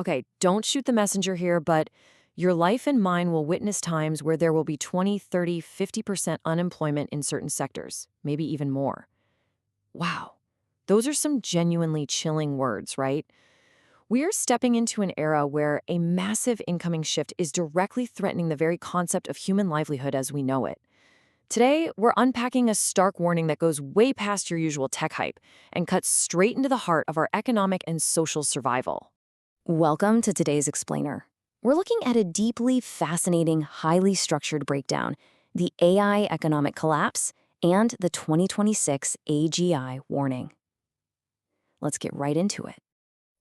Okay, don't shoot the messenger here, but your life and mine will witness times where there will be 20, 30, 50% unemployment in certain sectors, maybe even more. Wow. Those are some genuinely chilling words, right? We are stepping into an era where a massive incoming shift is directly threatening the very concept of human livelihood as we know it. Today, we're unpacking a stark warning that goes way past your usual tech hype and cuts straight into the heart of our economic and social survival. Welcome to today's Explainer. We're looking at a deeply fascinating, highly structured breakdown, the AI economic collapse and the 2026 AGI warning. Let's get right into it.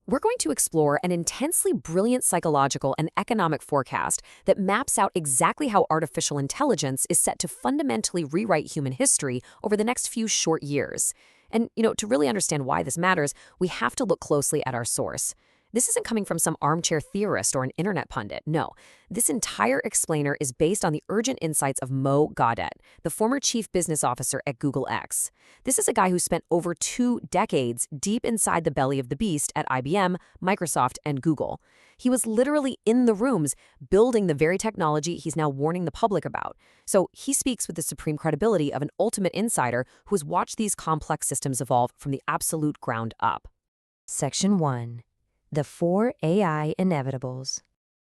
We're going to explore an intensely brilliant psychological and economic forecast that maps out exactly how artificial intelligence is set to fundamentally rewrite human history over the next few short years. And, to really understand why this matters, we have to look closely at our source. This isn't coming from some armchair theorist or an internet pundit. No, this entire explainer is based on the urgent insights of Mo Gawdat, the former chief business officer at Google X. This is a guy who spent over 2 decades deep inside the belly of the beast at IBM, Microsoft, and Google. He was literally in the rooms building the very technology he's now warning the public about. So he speaks with the supreme credibility of an ultimate insider who has watched these complex systems evolve from the absolute ground up. Section 1. The 4 AI Inevitables.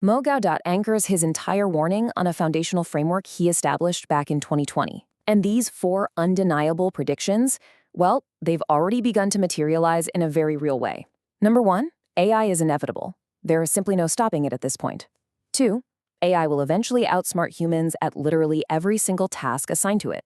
Mo Gawdat anchors his entire warning on a foundational framework he established back in 2020. And these 4 undeniable predictions, well, they've already begun to materialize in a very real way. Number 1, AI is inevitable. There is simply no stopping it at this point. 2, AI will eventually outsmart humans at literally every single task assigned to it.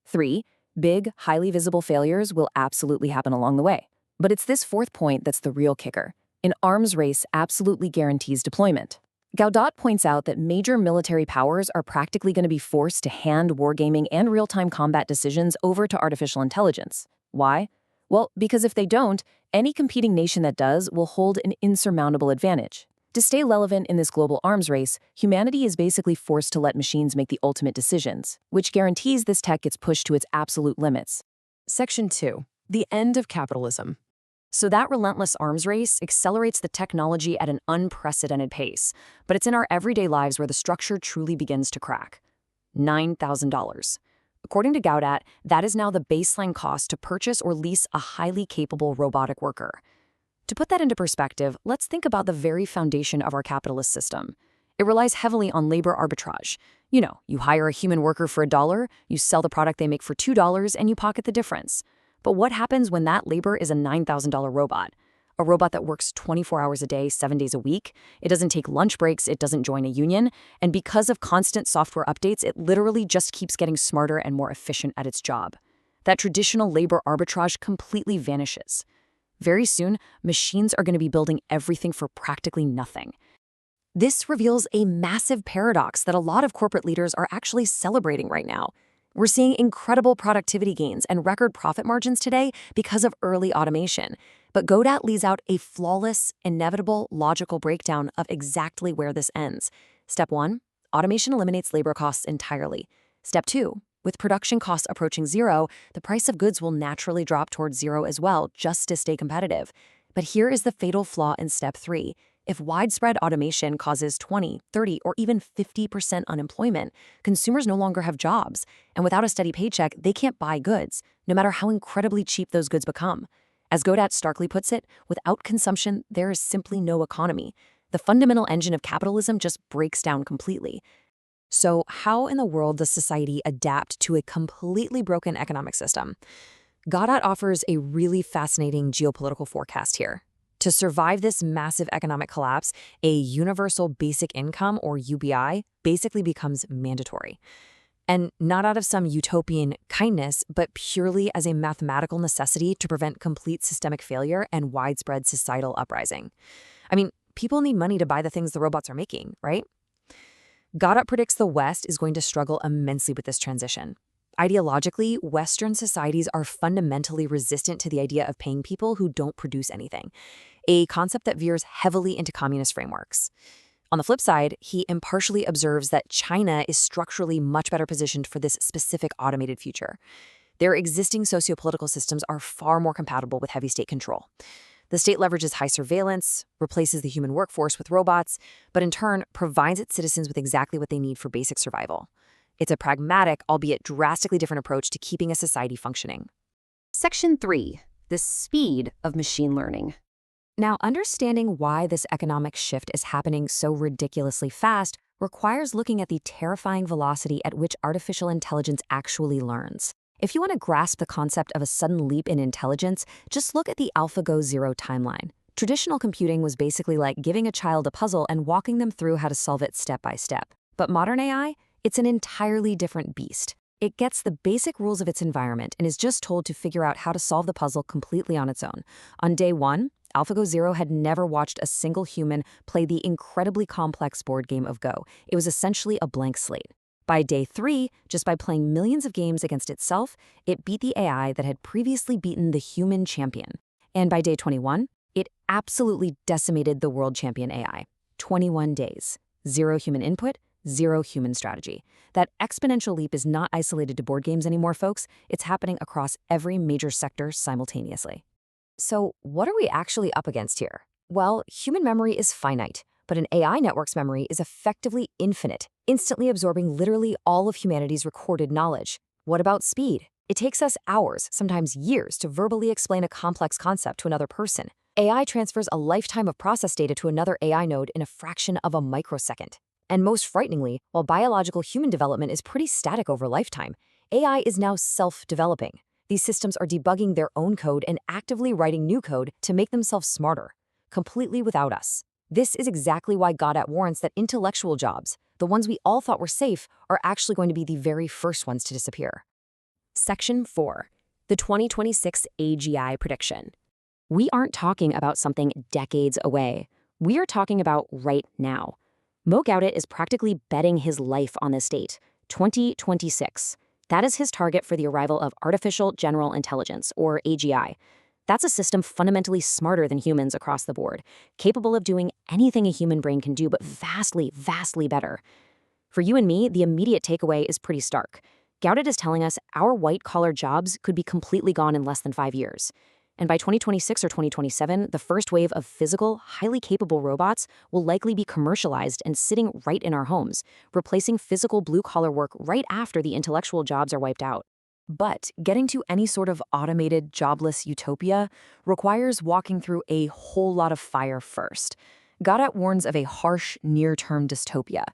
3, big, highly visible failures will absolutely happen along the way. But it's this 4th point that's the real kicker. An arms race absolutely guarantees deployment. Gawdat points out that major military powers are practically going to be forced to hand wargaming and real-time combat decisions over to artificial intelligence. Why? Well, because if they don't, any competing nation that does will hold an insurmountable advantage. To stay relevant in this global arms race, humanity is basically forced to let machines make the ultimate decisions, which guarantees this tech gets pushed to its absolute limits. Section 2. The end of capitalism. So that relentless arms race accelerates the technology at an unprecedented pace, but it's in our everyday lives where the structure truly begins to crack. $9,000. According to Gawdat, that is now the baseline cost to purchase or lease a highly capable robotic worker. To put that into perspective, let's think about the very foundation of our capitalist system. It relies heavily on labor arbitrage. You hire a human worker for $1, you sell the product they make for $2, and you pocket the difference. But what happens when that labor is a $9,000 robot? A robot that works 24 hours a day, 7 days a week. It doesn't take lunch breaks, it doesn't join a union. And because of constant software updates, it literally just keeps getting smarter and more efficient at its job. That traditional labor arbitrage completely vanishes. Very soon, machines are going to be building everything for practically nothing. This reveals a massive paradox that a lot of corporate leaders are actually celebrating right now. We're seeing incredible productivity gains and record profit margins today because of early automation. But Gawdat lays out a flawless, inevitable, logical breakdown of exactly where this ends. Step 1, automation eliminates labor costs entirely. Step 2, with production costs approaching 0, the price of goods will naturally drop towards 0 as well, just to stay competitive. But here is the fatal flaw in Step 3. If widespread automation causes 20, 30, or even 50% unemployment, consumers no longer have jobs. And without a steady paycheck, they can't buy goods, no matter how incredibly cheap those goods become. As Gawdat starkly puts it, without consumption, there is simply no economy. The fundamental engine of capitalism just breaks down completely. So how in the world does society adapt to a completely broken economic system? Gawdat offers a really fascinating geopolitical forecast here. To survive this massive economic collapse, a universal basic income, or UBI, basically becomes mandatory. And not out of some utopian kindness, but purely as a mathematical necessity to prevent complete systemic failure and widespread societal uprising. I mean, people need money to buy the things the robots are making, right? Gawdat predicts the West is going to struggle immensely with this transition. Ideologically, Western societies are fundamentally resistant to the idea of paying people who don't produce anything, a concept that veers heavily into communist frameworks. On the flip side, he impartially observes that China is structurally much better positioned for this specific automated future. Their existing sociopolitical systems are far more compatible with heavy state control. The state leverages high surveillance, replaces the human workforce with robots, but in turn provides its citizens with exactly what they need for basic survival. It's a pragmatic, albeit drastically different approach to keeping a society functioning. Section 3. The speed of machine learning. Now, understanding why this economic shift is happening so ridiculously fast requires looking at the terrifying velocity at which artificial intelligence actually learns. If you want to grasp the concept of a sudden leap in intelligence, just look at the AlphaGo Zero timeline. Traditional computing was basically like giving a child a puzzle and walking them through how to solve it step by step. But modern AI, it's an entirely different beast. It gets the basic rules of its environment and is just told to figure out how to solve the puzzle completely on its own. On day one, AlphaGo Zero had never watched a single human play the incredibly complex board game of Go. It was essentially a blank slate. By day 3, just by playing millions of games against itself, it beat the AI that had previously beaten the human champion. And by day 21, it absolutely decimated the world champion AI. 21 days. Zero human input, zero human strategy. That exponential leap is not isolated to board games anymore, folks. It's happening across every major sector simultaneously. So, what are we actually up against here? Well, human memory is finite, but an AI network's memory is effectively infinite, instantly absorbing literally all of humanity's recorded knowledge. What about speed? It takes us hours, sometimes years, to verbally explain a complex concept to another person. AI transfers a lifetime of process data to another AI node in a fraction of a microsecond. And most frighteningly, while biological human development is pretty static over lifetime, AI is now self-developing. These systems are debugging their own code and actively writing new code to make themselves smarter, completely without us. This is exactly why Gawdat warns that intellectual jobs, the ones we all thought were safe, are actually going to be the very first ones to disappear. Section 4. The 2026 AGI prediction. We aren't talking about something decades away. We are talking about right now. Mo Gawdat is practically betting his life on this date, 2026. That is his target for the arrival of artificial general intelligence, or AGI. That's a system fundamentally smarter than humans across the board, capable of doing anything a human brain can do, but vastly, vastly better. For you and me, the immediate takeaway is pretty stark. Gawdat is telling us our white-collar jobs could be completely gone in less than 5 years. And by 2026 or 2027, the first wave of physical, highly capable robots will likely be commercialized and sitting right in our homes, replacing physical blue-collar work right after the intellectual jobs are wiped out. But getting to any sort of automated, jobless utopia requires walking through a whole lot of fire first. Gawdat warns of a harsh, near-term dystopia.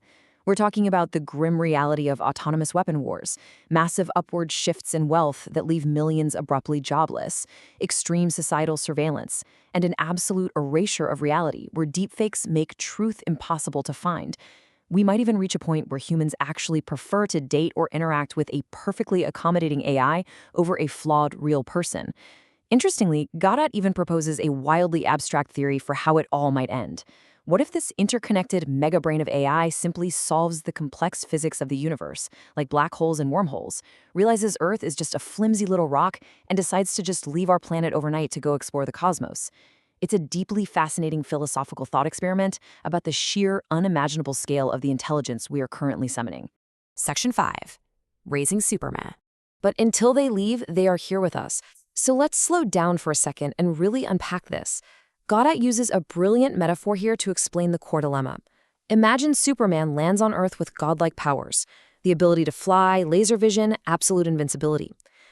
We're talking about the grim reality of autonomous weapon wars, massive upward shifts in wealth that leave millions abruptly jobless, extreme societal surveillance, and an absolute erasure of reality where deepfakes make truth impossible to find. We might even reach a point where humans actually prefer to date or interact with a perfectly accommodating AI over a flawed real person. Interestingly, Gawdat even proposes a wildly abstract theory for how it all might end. What if this interconnected megabrain of AI simply solves the complex physics of the universe, like black holes and wormholes, realizes Earth is just a flimsy little rock, and decides to just leave our planet overnight to go explore the cosmos? It's a deeply fascinating philosophical thought experiment about the sheer, unimaginable scale of the intelligence we are currently summoning. Section 5. Raising Superman. But until they leave, they are here with us. So let's slow down for a second and really unpack this. Gawdat uses a brilliant metaphor here to explain the core dilemma. Imagine Superman lands on Earth with godlike powers, the ability to fly, laser vision, absolute invincibility.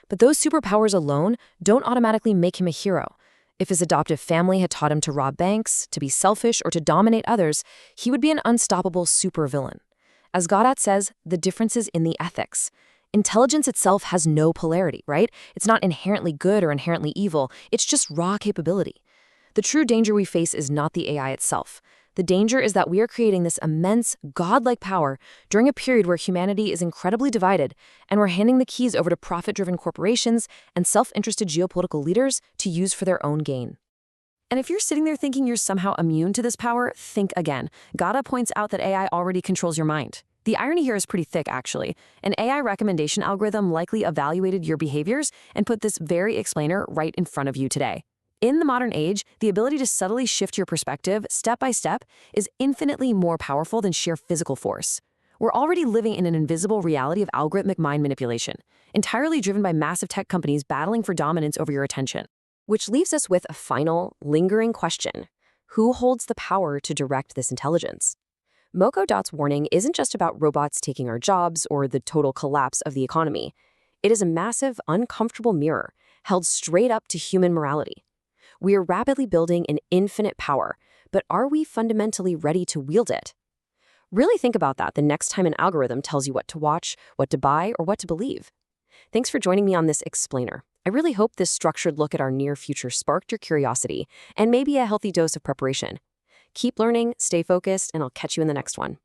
But those superpowers alone don't automatically make him a hero. If his adoptive family had taught him to rob banks, to be selfish, or to dominate others, he would be an unstoppable supervillain. As Gawdat says, the difference is in the ethics. Intelligence itself has no polarity, right? It's not inherently good or inherently evil, it's just raw capability. The true danger we face is not the AI itself. The danger is that we are creating this immense, godlike power during a period where humanity is incredibly divided, and we're handing the keys over to profit-driven corporations and self-interested geopolitical leaders to use for their own gain. And if you're sitting there thinking you're somehow immune to this power, think again. Gawdat points out that AI already controls your mind. The irony here is pretty thick, actually. An AI recommendation algorithm likely evaluated your behaviors and put this very explainer right in front of you today. In the modern age, the ability to subtly shift your perspective step by step is infinitely more powerful than sheer physical force. We're already living in an invisible reality of algorithmic mind manipulation, entirely driven by massive tech companies battling for dominance over your attention. Which leaves us with a final, lingering question. Who holds the power to direct this intelligence? Mo Gawdat's warning isn't just about robots taking our jobs or the total collapse of the economy. It is a massive, uncomfortable mirror held straight up to human morality. We are rapidly building an infinite power, but are we fundamentally ready to wield it? Really think about that the next time an algorithm tells you what to watch, what to buy, or what to believe. Thanks for joining me on this explainer. I really hope this structured look at our near future sparked your curiosity and maybe a healthy dose of preparation. Keep learning, stay focused, and I'll catch you in the next one.